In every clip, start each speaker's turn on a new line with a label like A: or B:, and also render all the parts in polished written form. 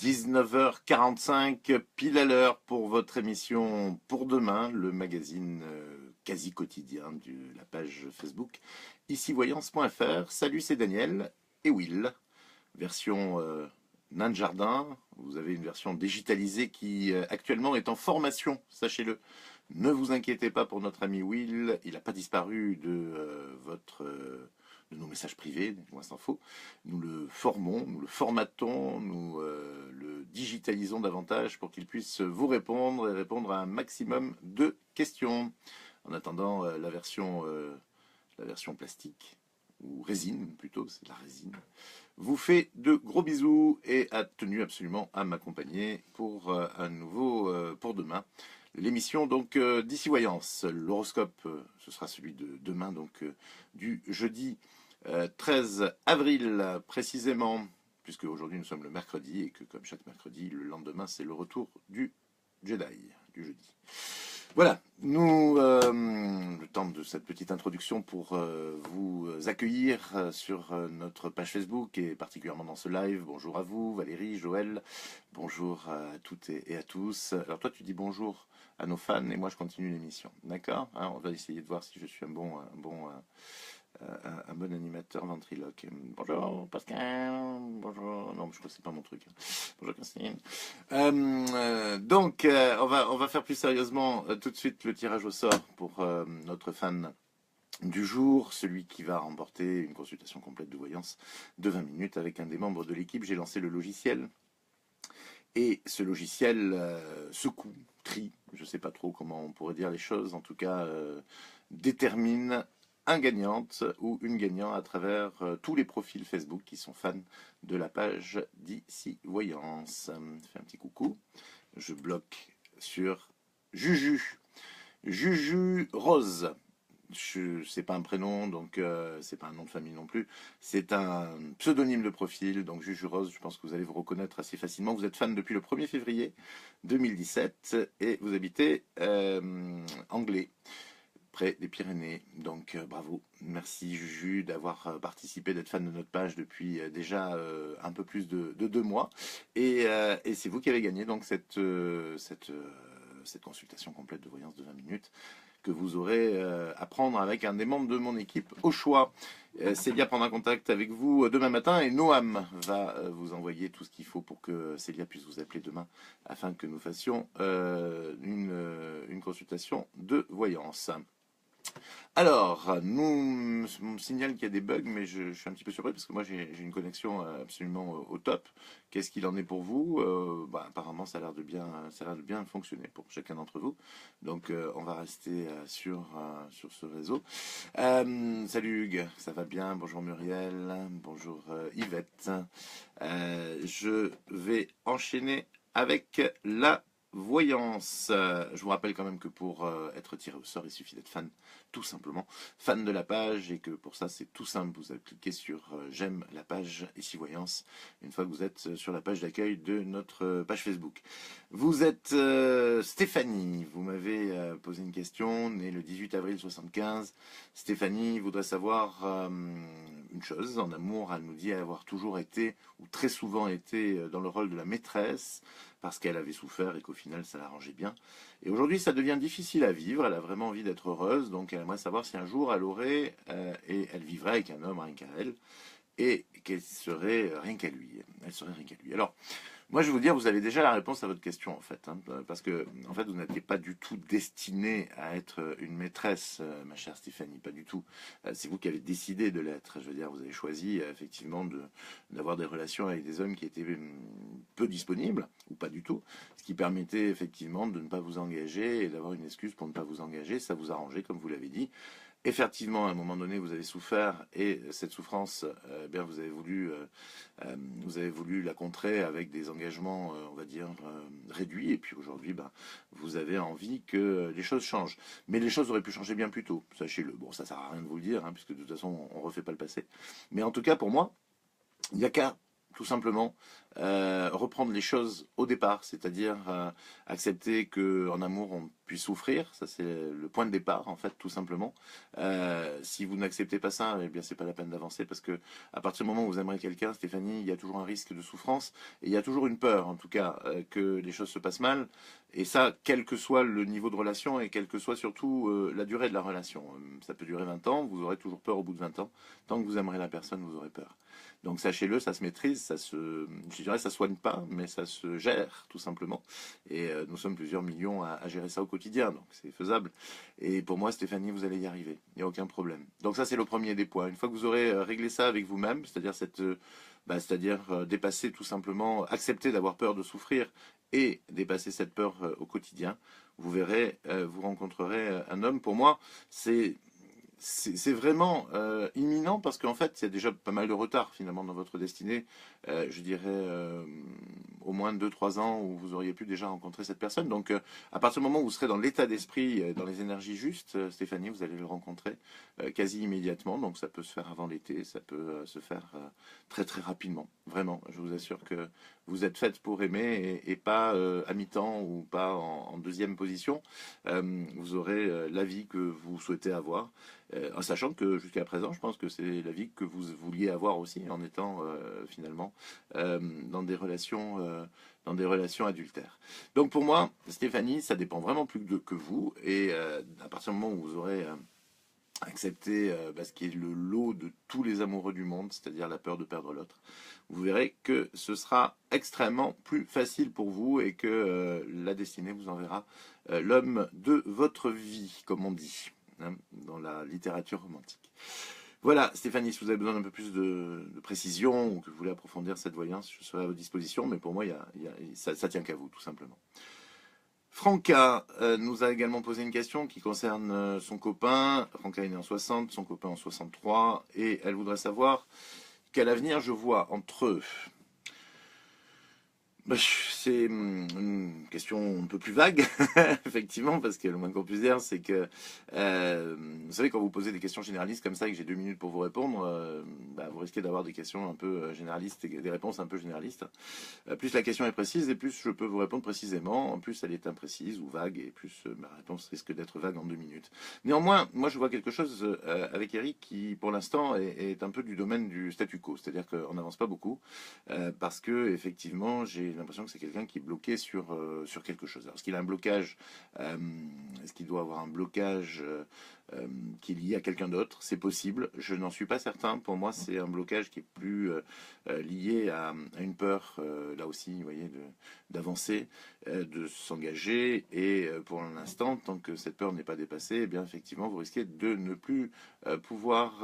A: 19h45, pile à l'heure pour votre émission Pour Demain, le magazine quasi quotidien de la page Facebook icivoyance.fr. Salut, c'est Daniel et Will, version nain de jardin. Vous avez une version digitalisée qui actuellement est en formation, sachez-le. Ne vous inquiétez pas pour notre ami Will, il n'a pas disparu de nos messages privés, moi s'en faut. Nous le formons, nous le formatons, nous le digitalisons davantage pour qu'il puisse vous répondre et répondre à un maximum de questions. En attendant la version plastique, ou résine plutôt, c'est de la résine, vous fait de gros bisous et a tenu absolument à m'accompagner pour un nouveau Pour Demain. L'émission donc d'ici Voyance. L'horoscope, ce sera celui de demain, donc du jeudi 13 avril précisément, puisque aujourd'hui nous sommes le mercredi et que comme chaque mercredi, le lendemain c'est le retour du Jedi, du jeudi. Voilà, le temps de cette petite introduction pour vous accueillir sur notre page Facebook et particulièrement dans ce live. Bonjour à vous, Valérie, Joël, bonjour à toutes et à tous. Alors toi tu dis bonjour à nos fans et moi je continue l'émission, d'accord, hein, on va essayer de voir si je suis un bon animateur ventriloque. Bonjour Pascal, bonjour. Non, je crois que c'est pas mon truc. Bonjour Christine. Donc, on va faire plus sérieusement tout de suite le tirage au sort pour notre fan du jour, celui qui va remporter une consultation complète de voyance de 20 minutes avec un des membres de l'équipe. J'ai lancé le logiciel. Et ce logiciel secoue, trie, je ne sais pas trop comment on pourrait dire les choses, en tout cas détermine un gagnante ou une gagnante à travers tous les profils Facebook qui sont fans de la page d'ici Voyance. Je fais un petit coucou. Je bloque sur Juju. Juju Rose. C'est pas un prénom, donc c'est pas un nom de famille non plus. C'est un pseudonyme de profil, donc Juju Rose, je pense que vous allez vous reconnaître assez facilement. Vous êtes fan depuis le 1er février 2017 et vous habitez Anglais, près des Pyrénées. Donc bravo, merci Juju d'avoir participé, d'être fan de notre page depuis déjà un peu plus de 2 mois. Et c'est vous qui avez gagné donc cette consultation complète de voyance de 20 minutes que vous aurez à prendre avec un des membres de mon équipe au choix. Célia prendra contact avec vous demain matin et Noam va vous envoyer tout ce qu'il faut pour que Célia puisse vous appeler demain afin que nous fassions une consultation de voyance. Alors, on me signale qu'il y a des bugs, mais je suis un petit peu surpris parce que moi j'ai une connexion absolument au top. Qu'est-ce qu'il en est pour vous? Apparemment, ça a l'air de bien fonctionner pour chacun d'entre vous. Donc, on va rester sur ce réseau. Salut Hugues, ça va bien? Bonjour Muriel, bonjour Yvette. Je vais enchaîner avec la voyance. Je vous rappelle quand même que pour être tiré au sort, il suffit d'être fan, tout simplement, fan de la page, et que pour ça c'est tout simple, vous cliquez sur j'aime la page ici Voyance, une fois que vous êtes sur la page d'accueil de notre page Facebook. Vous êtes Stéphanie, vous m'avez posé une question, née le 18 avril 75. Stéphanie voudrait savoir une chose, en amour, elle nous dit avoir toujours été, ou très souvent été, dans le rôle de la maîtresse, parce qu'elle avait souffert et qu'au final ça l'arrangeait bien. Et aujourd'hui ça devient difficile à vivre, elle a vraiment envie d'être heureuse, donc elle aimerait savoir si un jour elle aurait, et elle vivrait avec un homme rien qu'à elle, et qu'elle serait rien qu'à lui. Elle serait rien qu'à lui. Alors, moi je vais vous dire, vous avez déjà la réponse à votre question en fait, hein, parce que en fait vous n'étiez pas du tout destinée à être une maîtresse, ma chère Stéphanie, pas du tout. C'est vous qui avez décidé de l'être. Je veux dire, vous avez choisi effectivement d'avoir des relations avec des hommes qui étaient peu disponibles ou pas du tout, ce qui permettait effectivement de ne pas vous engager et d'avoir une excuse pour ne pas vous engager. Ça vous arrangeait, comme vous l'avez dit. Effectivement, à un moment donné, vous avez souffert et cette souffrance, bien, vous avez voulu la contrer avec des engagements, on va dire, réduits. Et puis aujourd'hui, vous avez envie que les choses changent. Mais les choses auraient pu changer bien plus tôt, sachez-le. Bon, ça sert à rien de vous le dire, hein, puisque de toute façon, on ne refait pas le passé. Mais en tout cas, pour moi, il n'y a qu'à tout simplement reprendre les choses au départ, c'est-à-dire accepter qu'en amour on puisse souffrir. Ça, c'est le point de départ, en fait, tout simplement. Si vous n'acceptez pas ça, eh bien, c'est pas la peine d'avancer parce que à partir du moment où vous aimerez quelqu'un, Stéphanie, il y a toujours un risque de souffrance et il y a toujours une peur, en tout cas, que les choses se passent mal. Et ça, quel que soit le niveau de relation et quelle que soit surtout la durée de la relation. Ça peut durer 20 ans, vous aurez toujours peur au bout de 20 ans. Tant que vous aimerez la personne, vous aurez peur. Donc sachez-le, ça se maîtrise, je dirais, ça soigne pas, mais ça se gère tout simplement. Et nous sommes plusieurs millions à gérer ça au quotidien, donc c'est faisable. Et pour moi, Stéphanie, vous allez y arriver, il n'y a aucun problème. Donc ça, c'est le premier des points. Une fois que vous aurez réglé ça avec vous-même, c'est-à-dire dépasser tout simplement, accepter d'avoir peur de souffrir et dépasser cette peur au quotidien, vous verrez, vous rencontrerez un homme. Pour moi, c'est vraiment imminent parce qu'en fait, il y a déjà pas mal de retard finalement dans votre destinée. Je dirais au moins 2-3 ans où vous auriez pu déjà rencontrer cette personne. Donc, à partir du moment où vous serez dans l'état d'esprit, dans les énergies justes, Stéphanie, vous allez le rencontrer quasi immédiatement. Donc, ça peut se faire avant l'été, ça peut se faire très très rapidement. Vraiment, je vous assure que vous êtes faite pour aimer et pas à mi-temps ou pas en deuxième position. Vous aurez la vie que vous souhaitez avoir. En sachant que jusqu'à présent, je pense que c'est la vie que vous vouliez avoir aussi en étant finalement dans des relations adultères. Donc pour moi, Stéphanie, ça dépend vraiment plus que vous. Et à partir du moment où vous aurez accepté ce qui est le lot de tous les amoureux du monde, c'est-à-dire la peur de perdre l'autre, vous verrez que ce sera extrêmement plus facile pour vous et que la destinée vous enverra l'homme de votre vie, comme on dit, hein, dans la littérature romantique. Voilà, Stéphanie, si vous avez besoin d'un peu plus de précision ou que vous voulez approfondir cette voyance, je serai à votre disposition, mais pour moi, ça tient qu'à vous, tout simplement. Franca nous a également posé une question qui concerne son copain. Franca est née en 60, son copain en 63, et elle voudrait savoir quel avenir je vois entre eux. C'est une question un peu plus vague, effectivement, parce que le moins qu'on puisse dire, c'est que, vous savez, quand vous posez des questions généralistes comme ça et que j'ai 2 minutes pour vous répondre, vous risquez d'avoir des questions un peu généralistes et des réponses un peu généralistes. Plus la question est précise et plus je peux vous répondre précisément, plus elle est imprécise ou vague et plus ma réponse risque d'être vague en 2 minutes. Néanmoins, moi je vois quelque chose avec Eric qui, pour l'instant, est un peu du domaine du statu quo, c'est-à-dire qu'on n'avance pas beaucoup parce que, effectivement, j'ai l'impression que c'est quelqu'un qui est bloqué sur quelque chose. Alors, est-ce qu'il a un blocage est-ce qu'il doit avoir un blocage qui est lié à quelqu'un d'autre? C'est possible, je n'en suis pas certain. Pour moi, c'est un blocage qui est plus lié à une peur, là aussi, vous voyez, d'avancer, de s'engager. Et pour l'instant, tant que cette peur n'est pas dépassée, eh bien, effectivement, vous risquez de ne plus pouvoir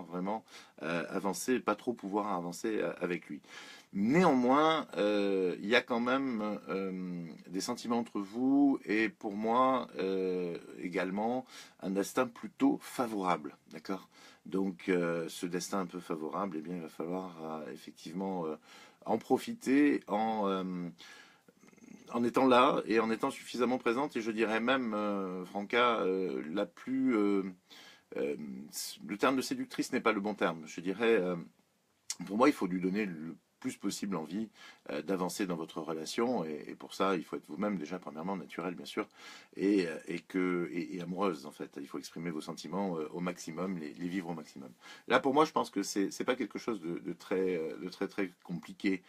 A: vraiment avancer, pas trop pouvoir avancer avec lui. Néanmoins, il y a quand même des sentiments entre vous et pour moi également un destin plutôt favorable, d'accord? Donc ce destin un peu favorable, eh bien, il va falloir effectivement en profiter en étant là et en étant suffisamment présente et je dirais même, Franca, le terme de séductrice n'est pas le bon terme. Je dirais, pour moi, il faut lui donner le plus possible envie d'avancer dans votre relation et pour ça il faut être vous-même déjà premièrement naturel bien sûr et amoureuse en fait. Il faut exprimer vos sentiments au maximum, les vivre au maximum. Là pour moi je pense que c'est pas quelque chose de très compliqué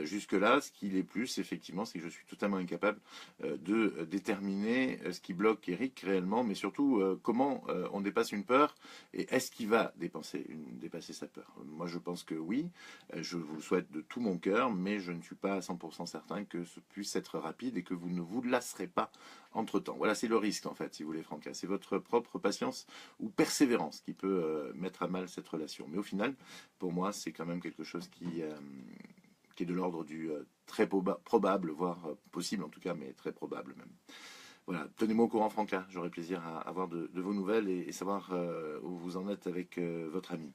A: jusque là. Ce qui l'est plus effectivement c'est que je suis totalement incapable de déterminer ce qui bloque Eric réellement, mais surtout comment on dépasse une peur et est-ce qu'il va dépasser sa peur. Moi je pense que oui, je vous le souhaite de tout mon cœur, mais je ne suis pas à 100% certain que ce puisse être rapide et que vous ne vous lasserez pas entre-temps. Voilà, c'est le risque en fait, si vous voulez, Franca. C'est votre propre patience ou persévérance qui peut mettre à mal cette relation. Mais au final, pour moi, c'est quand même quelque chose qui est de l'ordre du très probable, voire possible en tout cas, mais très probable même. Voilà, tenez-moi au courant, Franca. J'aurai plaisir à avoir de vos nouvelles et savoir où vous en êtes avec votre ami.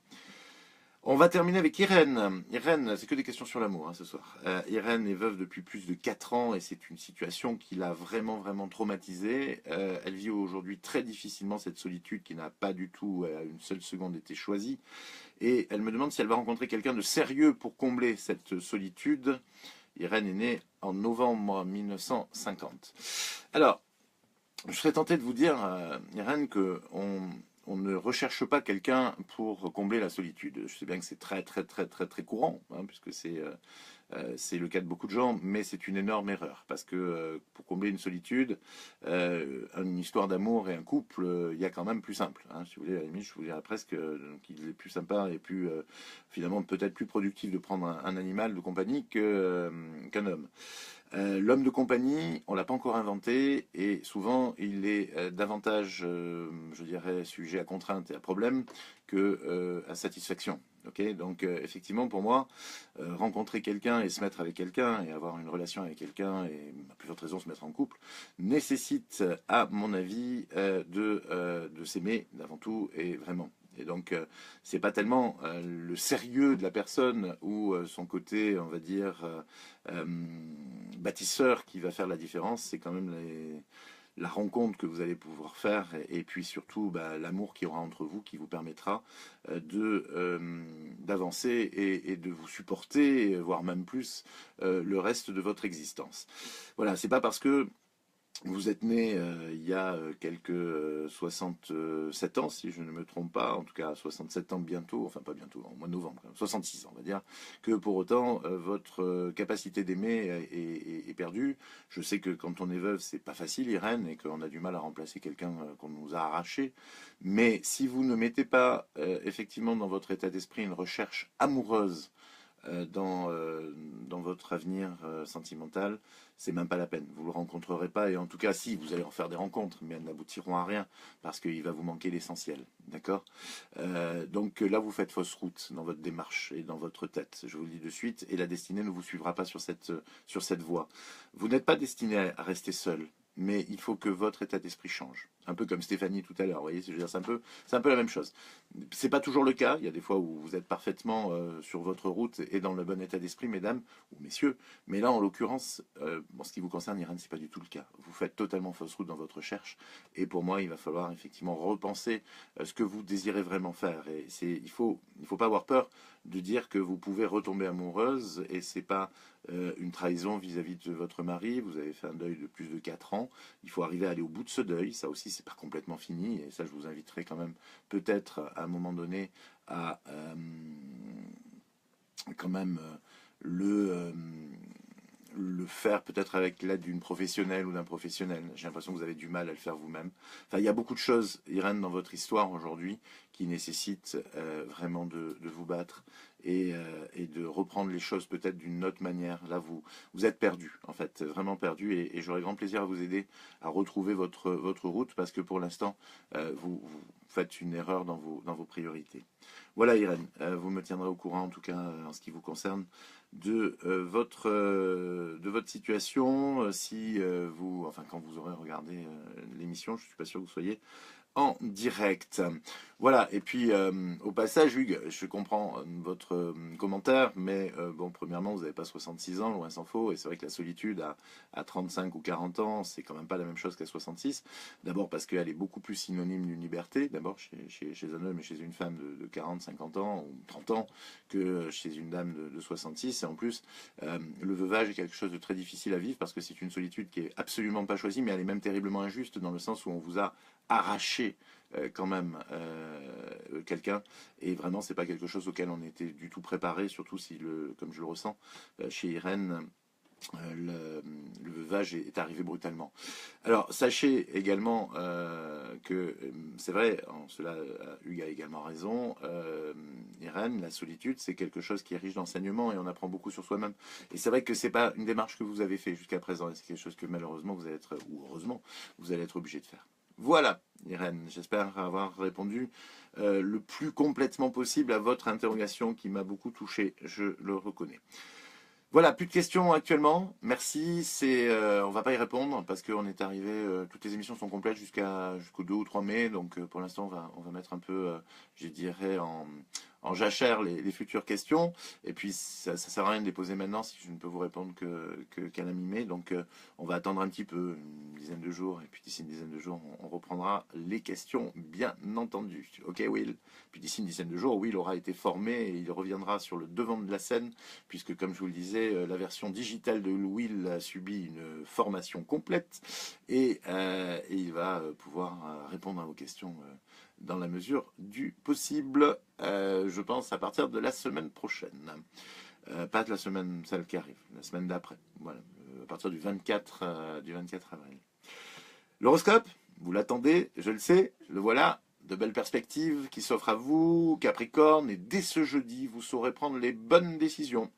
A: On va terminer avec Irène. Irène, c'est que des questions sur l'amour ce soir. Irène est veuve depuis plus de 4 ans et c'est une situation qui l'a vraiment traumatisée. Elle vit aujourd'hui très difficilement cette solitude qui n'a pas du tout à une seule seconde été choisie. Et elle me demande si elle va rencontrer quelqu'un de sérieux pour combler cette solitude. Irène est née en novembre 1950. Alors, je serais tenté de vous dire, Irène, on ne recherche pas quelqu'un pour combler la solitude. Je sais bien que c'est très courant, hein, puisque c'est le cas de beaucoup de gens, mais c'est une énorme erreur, parce que pour combler une solitude, une histoire d'amour et un couple, il y a quand même plus simple. Hein, si vous voulez, à la limite, je vous dirais presque qu'il est plus sympa et plus, finalement, peut-être plus productif de prendre un animal de compagnie qu'un homme. L'homme de compagnie, on l'a pas encore inventé et souvent il est davantage, je dirais, sujet à contrainte et à problème que à satisfaction. Okay, donc effectivement pour moi, rencontrer quelqu'un et se mettre avec quelqu'un et avoir une relation avec quelqu'un et à plus forte raison se mettre en couple nécessite, à mon avis, de s'aimer avant tout et vraiment. Et donc, c'est pas tellement le sérieux de la personne ou son côté, on va dire, euh, bâtisseur qui va faire la différence, c'est quand même la rencontre que vous allez pouvoir faire et puis surtout l'amour qu'il y aura entre vous qui vous permettra d'avancer et de vous supporter, voire même plus, le reste de votre existence. Voilà, c'est pas parce que vous êtes né il y a quelques 67 ans, si je ne me trompe pas, en tout cas 67 ans bientôt, enfin pas bientôt, au mois de novembre, 66 ans on va dire, que pour autant votre capacité d'aimer est perdue. Je sais que quand on est veuve, c'est pas facile, Irène, et qu'on a du mal à remplacer quelqu'un qu'on nous a arraché. Mais si vous ne mettez pas effectivement dans votre état d'esprit une recherche amoureuse dans votre avenir sentimental, c'est même pas la peine. Vous le rencontrerez pas et en tout cas, si, vous allez en faire des rencontres, mais elles n'aboutiront à rien parce qu'il va vous manquer l'essentiel. D'accord. Donc là, vous faites fausse route dans votre démarche et dans votre tête. Je vous le dis de suite, et la destinée ne vous suivra pas sur cette voie. Vous n'êtes pas destiné à rester seul. Mais il faut que votre état d'esprit change. Un peu comme Stéphanie tout à l'heure, vous voyez, c'est un peu la même chose. C'est pas toujours le cas. Il y a des fois où vous êtes parfaitement sur votre route et dans le bon état d'esprit, mesdames ou messieurs. Mais là, en l'occurrence, en ce qui vous concerne, Irène, c'est pas du tout le cas. Vous faites totalement fausse route dans votre recherche. Et pour moi, il va falloir effectivement repenser ce que vous désirez vraiment faire. Et il faut pas avoir peur de dire que vous pouvez retomber amoureuse et c'est pas une trahison vis-à-vis de votre mari. Vous avez fait un deuil de plus de 4 ans. Il faut arriver à aller au bout de ce deuil. Ça aussi, c'est pas complètement fini. Et ça, je vous inviterai quand même peut-être à un moment donné à quand même le faire peut-être avec l'aide d'une professionnelle ou d'un professionnel. J'ai l'impression que vous avez du mal à le faire vous-même. Enfin, il y a beaucoup de choses, Irène, dans votre histoire aujourd'hui qui nécessitent vraiment de vous battre et de reprendre les choses peut-être d'une autre manière. Là, vous êtes perdu, en fait, vraiment perdu, et j'aurai grand plaisir à vous aider à retrouver votre route parce que pour l'instant, vous faites une erreur dans vos priorités. Voilà, Irène, vous me tiendrez au courant, en tout cas en ce qui vous concerne, de votre situation. Si enfin, quand vous aurez regardé l'émission, je ne suis pas sûr que vous soyez en direct. Voilà, et puis au passage, Hugues, je comprends votre commentaire, mais bon, premièrement, vous n'avez pas 66 ans, loin s'en faut, et c'est vrai que la solitude à 35 ou 40 ans, c'est quand même pas la même chose qu'à 66. D'abord parce qu'elle est beaucoup plus synonyme d'une liberté, d'abord chez un homme et chez une femme de 40, 50 ans ou 30 ans, que chez une dame de 66, et en plus, le veuvage est quelque chose de très difficile à vivre, parce que c'est une solitude qui est absolument pas choisie, mais elle est même terriblement injuste, dans le sens où on vous a arraché quand même quelqu'un, et vraiment c'est pas quelque chose auquel on était du tout préparé, surtout si comme je le ressens chez Irène, le veuvage est arrivé brutalement. Alors sachez également que c'est vrai, en cela Hugues a également raison, Irène, la solitude c'est quelque chose qui est riche d'enseignement et on apprend beaucoup sur soi-même. Et c'est vrai que c'est pas une démarche que vous avez fait jusqu'à présent, et c'est quelque chose que malheureusement vous allez être, ou heureusement, vous allez être obligé de faire. Voilà, Irène, j'espère avoir répondu le plus complètement possible à votre interrogation qui m'a beaucoup touché, je le reconnais. Voilà, plus de questions actuellement. Merci. On va pas y répondre parce qu'on est arrivé. Toutes les émissions sont complètes jusqu'au 2 ou 3 mai. Donc pour l'instant, on va mettre un peu, je dirais, en en jachère les futures questions. Et puis, ça ne sert à rien de les poser maintenant si je ne peux vous répondre qu'à la mi-mai. Donc, on va attendre un petit peu, une dizaine de jours. Et puis, d'ici une dizaine de jours, on reprendra les questions, bien entendu. Ok, Will? Puis, d'ici une dizaine de jours, Will aura été formé et il reviendra sur le devant de la scène, puisque, comme je vous le disais, la version digitale de Will a subi une formation complète. Et il va pouvoir répondre à vos questions dans la mesure du possible, je pense, à partir de la semaine prochaine. Pas de la semaine, celle qui arrive, la semaine d'après. Voilà, à partir du 24 avril. L'horoscope, vous l'attendez, je le sais, le voilà. De belles perspectives qui s'offrent à vous, Capricorne, et dès ce jeudi, vous saurez prendre les bonnes décisions.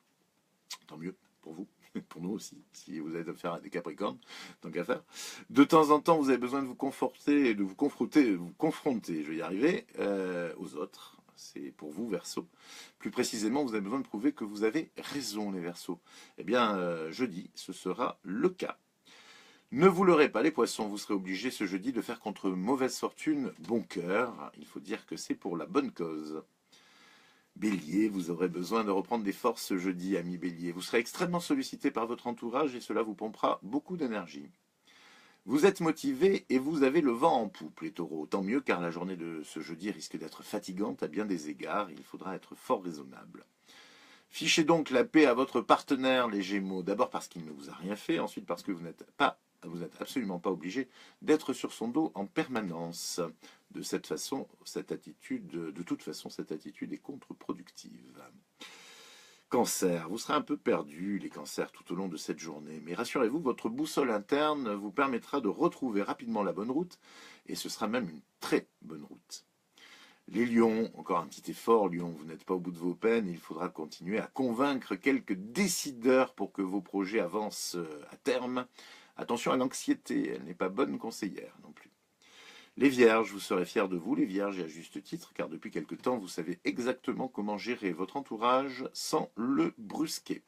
A: Tant mieux pour vous. Pour nous aussi, si vous avez affaire à des Capricornes, tant qu'à faire. De temps en temps, vous avez besoin de vous conforter, de vous confronter, je vais y arriver, aux autres. C'est pour vous, Verseau. Plus précisément, vous avez besoin de prouver que vous avez raison, les Verseaux. Eh bien, jeudi, ce sera le cas. Ne vous leurrez pas, les Poissons, vous serez obligés ce jeudi de faire contre mauvaise fortune bon cœur. Il faut dire que c'est pour la bonne cause. Bélier, vous aurez besoin de reprendre des forces ce jeudi, ami Bélier. Vous serez extrêmement sollicité par votre entourage et cela vous pompera beaucoup d'énergie. Vous êtes motivé et vous avez le vent en poupe, les taureaux. Tant mieux car la journée de ce jeudi risque d'être fatigante à bien des égards. Il faudra être fort raisonnable. Fichez donc la paix à votre partenaire, les Gémeaux. D'abord parce qu'il ne vous a rien fait, ensuite parce que vous n'êtes absolument pas obligé d'être sur son dos en permanence. De toute façon, cette attitude est contre-productive. Cancer, vous serez un peu perdu, les cancers, tout au long de cette journée. Mais rassurez-vous, votre boussole interne vous permettra de retrouver rapidement la bonne route, et ce sera même une très bonne route. Les lions, encore un petit effort, lions, vous n'êtes pas au bout de vos peines, il faudra continuer à convaincre quelques décideurs pour que vos projets avancent à terme. Attention à l'anxiété, elle n'est pas bonne conseillère non plus. Les vierges, vous serez fiers de vous, les vierges, et à juste titre, car depuis quelque temps, vous savez exactement comment gérer votre entourage sans le brusquer.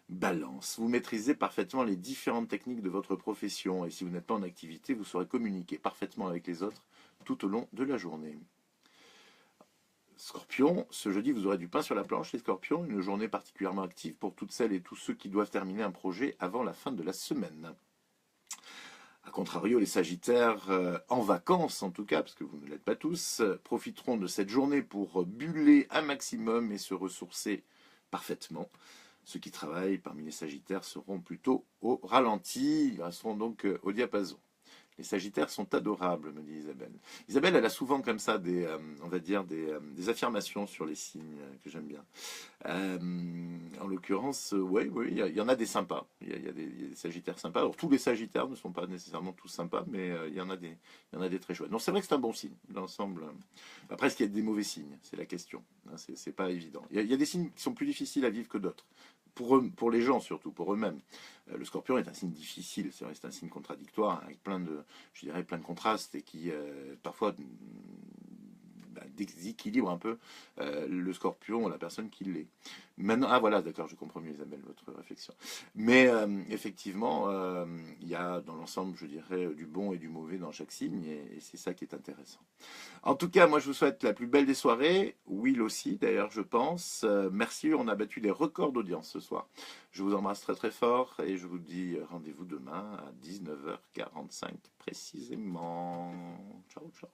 A: Balance, vous maîtrisez parfaitement les différentes techniques de votre profession, et si vous n'êtes pas en activité, vous saurez communiquer parfaitement avec les autres tout au long de la journée. Scorpion, ce jeudi, vous aurez du pain sur la planche, les scorpions, une journée particulièrement active pour toutes celles et tous ceux qui doivent terminer un projet avant la fin de la semaine. A contrario, les sagittaires, en vacances en tout cas, parce que vous ne l'êtes pas tous, profiteront de cette journée pour buller un maximum et se ressourcer parfaitement. Ceux qui travaillent parmi les sagittaires seront plutôt au ralenti, ils resteront donc au diapason. Les sagittaires sont adorables, me dit Isabelle. Isabelle, elle a souvent comme ça on va dire des affirmations sur les signes que j'aime bien. En l'occurrence, oui, il y en a des sympas. Il y a des sagittaires sympas. Alors tous les sagittaires ne sont pas nécessairement tous sympas, mais il y en a des très chouettes. Donc c'est vrai que c'est un bon signe, l'ensemble. Après, est-ce qu'il y a des mauvais signes? C'est la question. C'est pas évident. Il y a des signes qui sont plus difficiles à vivre que d'autres. Pour les gens surtout, pour eux-mêmes. Le scorpion est un signe difficile, c'est un signe contradictoire, avec plein de contrastes et qui parfois déséquilibre un peu le scorpion, la personne qui l'est. Maintenant, ah voilà, d'accord, je comprends mieux Isabelle, votre réflexion. Mais effectivement, il y a dans l'ensemble, je dirais, du bon et du mauvais dans chaque signe, et c'est ça qui est intéressant. En tout cas, moi je vous souhaite la plus belle des soirées, Will aussi d'ailleurs je pense. Merci, on a battu les records d'audience ce soir. Je vous embrasse très très fort et je vous dis rendez-vous demain à 19h45 précisément. Ciao ciao.